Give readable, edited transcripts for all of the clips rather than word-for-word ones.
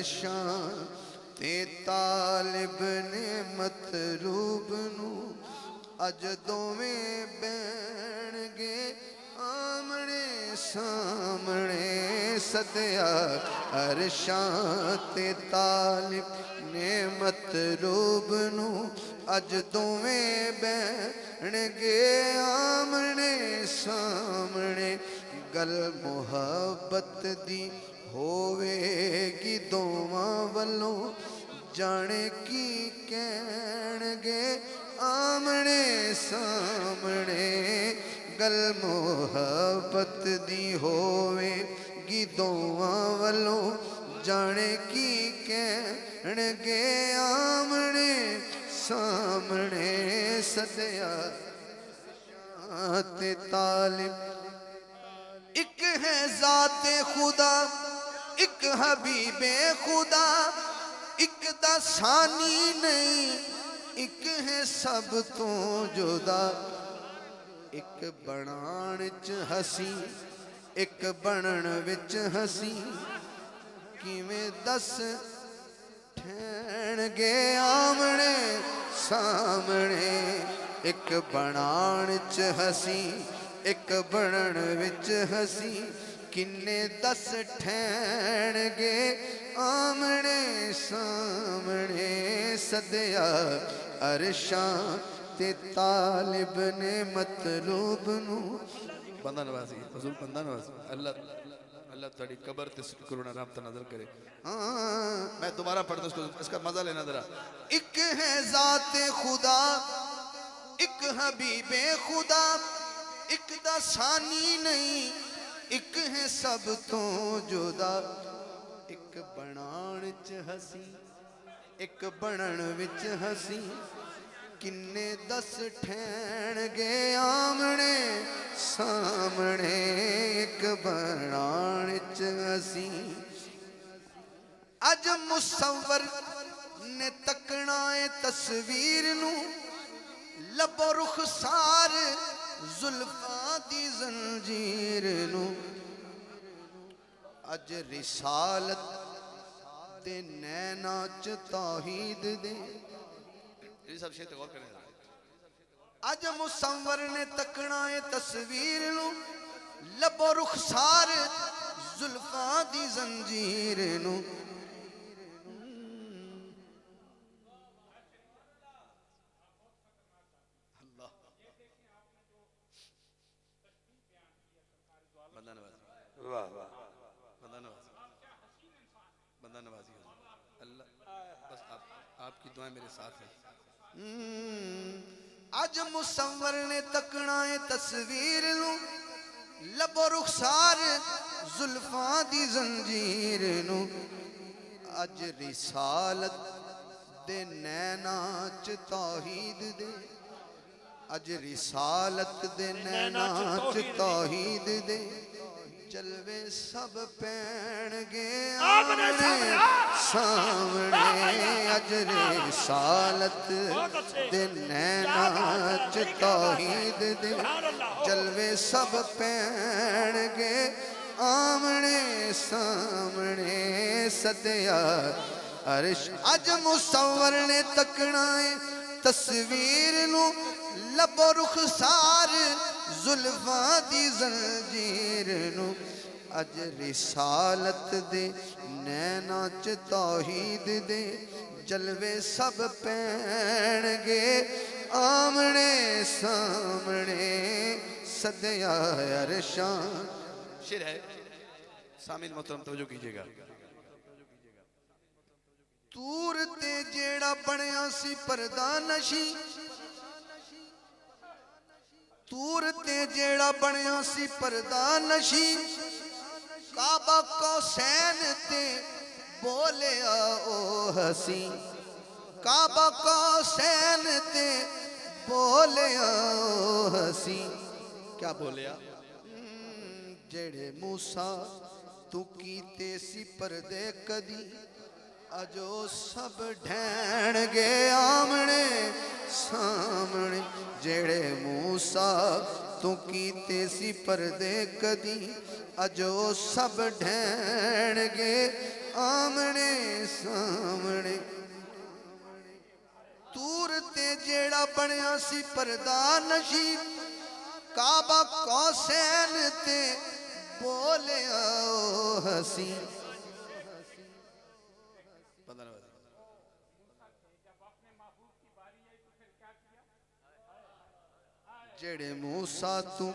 अरशां ते तालिब ने मतलूब नू अज दोवें बैणगे आमने सामने सदया अरशां ते तालिब ने मतलूब नू अज दोवें बैणगे आमने सामने गल मुहब्बत दी होवेगी दोवां वल्लों जाने की कहणगे आमने सामने गल मुहब्बत दी होवेगी दोवां वल्लों जाने की कहणगे आमने सामने सदया ते तालिब एक है ज़ाते खुदा एक हबीबे खुदा एक दा सानी नहीं एक है सब तो जुदा एक बनाण च हसी एक बनण विच हसी किवें दस ठहणगे आमने सामने एक बनाण च हसी एक बनण विच हसी किन्ने दस ठहणगे आमने सामने सदया अरशां ते तालिब ने मतलूब नू बंदा नवाजी हुजूर बंदा नवाजी अल्लाह अल्लाह तेरी कब्र ते करुणा रहमत नजर करे। हाँ मैं दोबारा पढ़ता हूं इसका मजा लेना जरा। एक है ज़ाते खुदा एक हबीबे खुदा एक दा सानी नहीं एक है सब तो जुदा एक बनाण च हसी एक बनण विच हसी किन्ने दस ठहणगे आमने सामने एक बनाण च हसी अज मुसव्वर ने तकना है तस्वीर नू लबो रुखसार जुल्फा दी जंजीर नू अज रिसालत दे नैना च तौहीद दे सब शेर गौर करें। अज मुसव्वर ने तकना है तस्वीर नू लबो रुखसार जुल्फा दी जंजीर नू वाह वाह बंदा नवाजी अल्लाह बस आपकी दुआएं मेरे साथ हैं। अज मुसव्वर ने तकना है तस्वीर नू लबो रुखसार जुल्फा दी जंजीर नू अज रिसालत दे नैना च तौहीद दे अज रिसालत दे नैना च तौहीद दे जलवे सब पैणगे आमने सामने अज रिसालत दे नैना च तौहीद दे जलवे सब पैणगे आमने सामने सदया अरश अज मुसव्वर ने तकना है तस्वीर नू लबो रुखसार जुल्फा दी जंजीर नू अज रिसालत दे नैना च तौहीद दे जलवे सब पैणगे आमने सामने सदया अरशां। शेर है सामीन मोहतरम तवज्जो कीजिएगा। तूर ते जेड़ा बनया सी पर्दा नशी तूर ते जेड़ा बनया सी पर्दा नशी काबा कौसैन ते बोलिया ओ हसी काबा कौसैन ते बोलिया ओ हसी क्या बोलिया जेड़े मूसा तू कीते सी पर्दे कदी अजो सब ढैणगे आमने सामने जेड़े मूसा तू कीते सी पर्दे कदी अजो सब ढैणगे आमने सामने तूर ते जेड़ा बनया सी पर्दा नशी काबा कौसैन ते बोलिया हसी जेड़े मूसा तू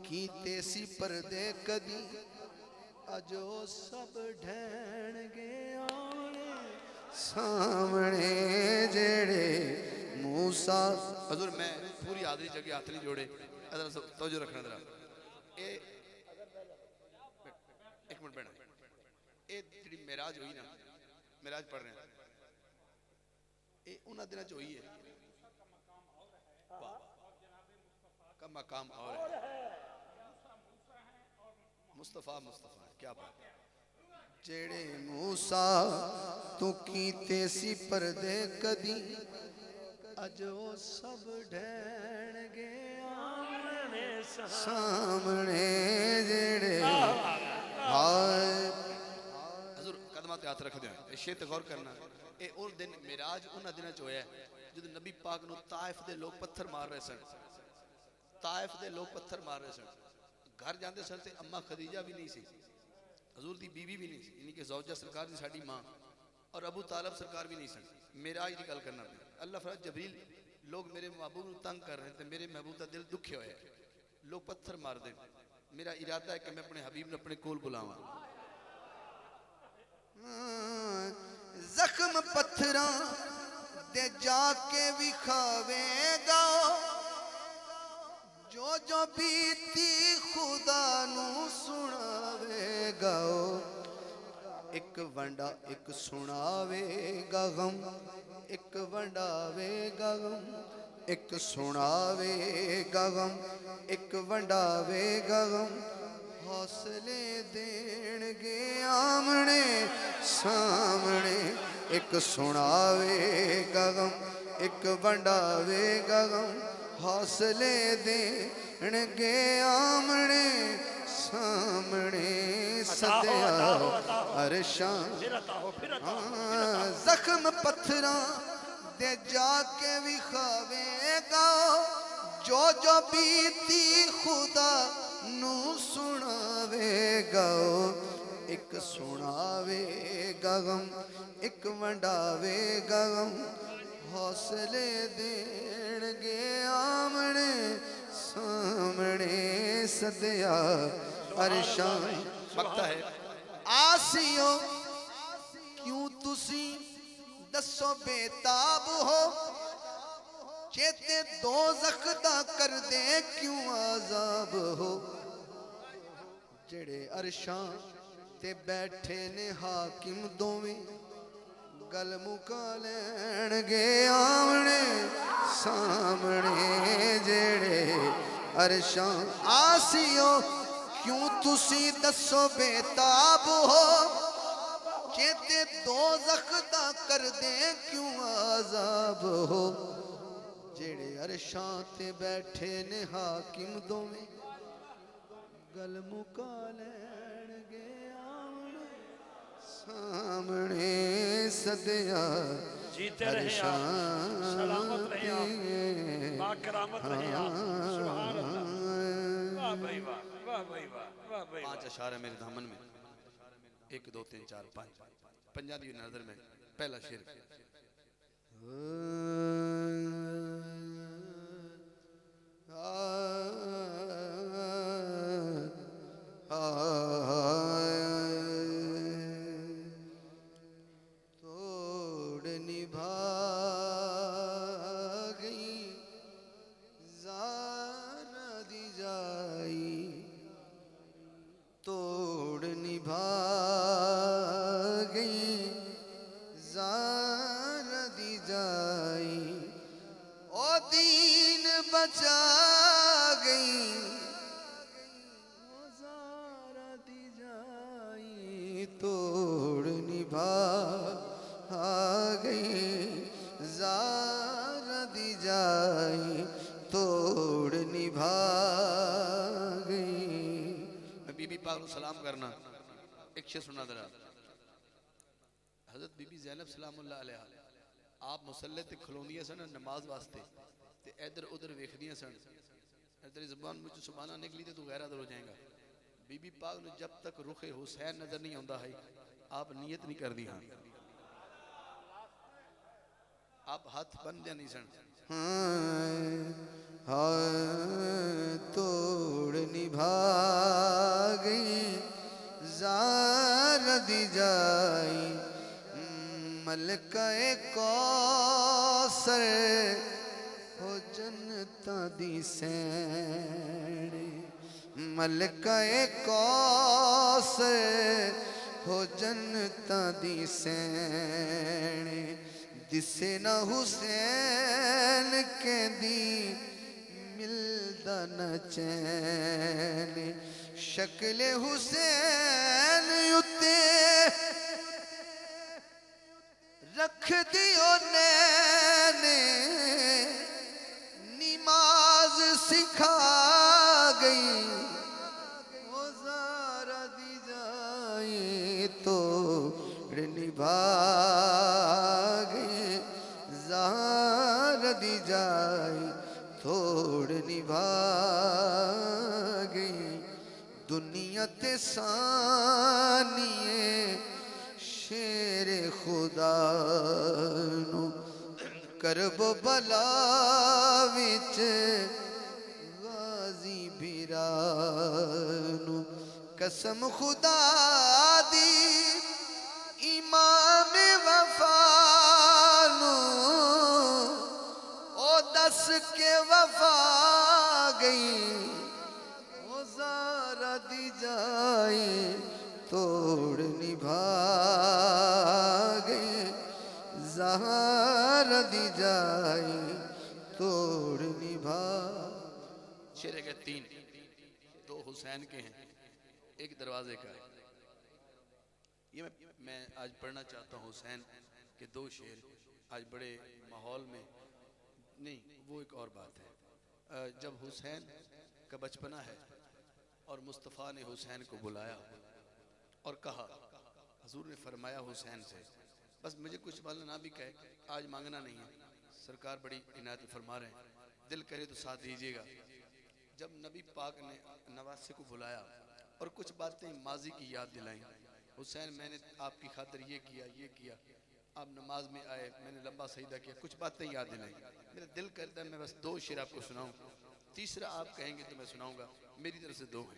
कीते सी पर्दे कदी अजो सब ढैण गए सामने जेड़े मूसा हजूर मैं पूरी आदरी जगह हाथ नहीं जोड़े तवज्जो रखना जरा एक मिनट बैठ ये जी मेराज हुई ना मेराज पढ़ रहे हैं ये उन्होंने दिनों च हुई है का मकाम और है मुस्तफा मुस्तफा क्या बात जेड़े मूसा तू कीते सी पर्दे कदी अजो सब ढैण गए सामने जेड़े हजूर कदमां ते हाथ रख दे शेत गौर करना ये उस दिन मेराज उन्होंने दिनों च होया जब नबी पाक नूं ताइफ दे लोग पत्थर मार रहे सन ताइफ दे लोग पत्थर मार रहे सन घर जाते सन ते अम्मा खदीजा भी नहीं सी हजूर दी बीवी भी नहीं सी यानी कि ज़ौजा सरकार दी साडी मां और अबू तालब सरकार भी नहीं सन मेराज की गल करना पे अल्लाह फरमाता जबरील लोग मेरे महबूब नूं तंग कर रहे हैं ते मेरे महबूब दा दिल दुखिया होया लोग पत्थर मार दे मेरा इरादा है कि मैं अपने हबीब नूं अपने कोल बुलावां जख्म पत्थरां दे जाके विखावेगा जो जो बीती खुदा नू सुनावेगा एक वंडा एक सुनावेगा गम एक वंडावेगा गम एक सुनावेगा गम एक वंडावेगा गम हौसले देणगे आमने सामने एक सुनावेगा गम एक वंडावेगा गम हौसले देणगे आमने सामने सदया अरशां जख्म पत्थरां दे जाके विखावेगा जो जो बीती खुदा नू सुनावेगा एक सुनावेगा गम एक वंडावेगा गम हौसले देणगे आमने सामने सदया अरशां वक्त है आसियो क्यों तुसी दसो बेताब हो चेते दोज़ख दा कर दे क्यों आजाब हो जेड़े अरशां ते बैठे ने हाकिम दोवें गल मुका लैणगे आमने सामने जेड़े अरशां आसियो क्यों तुसी दसो बेताब हो चेते दोज़ख दा कर दे क्यों आजाब हो जेड़े अरशां ते बैठे ने हाकिम दोवें गल मुका लैणगे आमने सामने सदया जीते रहे आप, सलामत रहे आप, बाकरामत रहे आप, सुभान अल्लाह। वाह भाई वाह, वाह भाई वाह, वाह भाई वाह। 5 अशार है मेरे दामन में 1 2 3 4 5 पंजाबी नजर में पहला शेर तोड़ निभा गई ज़ारा दी जाई तोड़ निभा गई ज़ारा दी जाई ओ दीन बचा गई ज़ारा दी जाई तोड़ निभा गई ज़ारा दी जाई तोड़ निभा गई। मैं बीबी पाक को सलाम करना एक शेर सुना जरा हज़रत बीबी ज़ैनब सलामुल्लाह अलैहा आप मुसल्ले ते खलोंदियां सन नमाज वास्ते ते इधर उधर वेखदियां सन। तेरी ज़बान मुझ सुबाना निकली तो तू गैरहाज़िर हो जाएगा। बीबी पाक ने जब तक रुखे हुसैन नजर नहीं आता है आप नियत नहीं कर दी। हाँ आप हाथ बन दिया नहीं सन। तोड़ निभा गई जार दी जाई मलकाए कौसर हो जनता दी सैन मलकाए कौसर हो जनता दी सैन दिसे न हुसैन कहदी मिलदा न चैन शक्ल हुसैन उत्ते रख दियो नैन नमाज सिखा गई ओ ज़ारा दी जाए तो निभा गई ज़ारा दी जाए थोड़ निभा गई दुनिया ते सानिए शेर खुदा नु करब बला विच गाजी बिरानु कसम खुदा दी इमाम वफानु ओ दस के वफा गई ओ ज़ारा दी जाए तोड़ निभा गई ज़ारा दी जाए तोड़ निभा। शेर के तीन दो हुसैन के हैं एक दरवाजे का है। ये मैं आज पढ़ना चाहता हूँ हुसैन के दो शेर आज बड़े माहौल में नहीं वो एक और बात है। जब हुसैन का बचपना है और मुस्तफ़ा ने हुसैन को बुलाया और कहा हजूर ने फरमाया हुसैन से बस मुझे कुछ मालना ना भी कहे आज मांगना नहीं है सरकार बड़ी इनायत फरमा रहे हैं दिल करे तो साथ दीजिएगा। जब नबी पाक ने नवासे को बुलाया और कुछ बातें माजी की याद दिलाई हुसैन मैंने आपकी खातिर ये किया आप नमाज में आए मैंने लंबा सजदा किया कुछ बातें याद दिलाई मेरा दिल करता है मैं बस दो शेर आपको सुनाऊं तीसरा आप कहेंगे तो मैं सुनाऊंगा मेरी तरफ से दो हैं।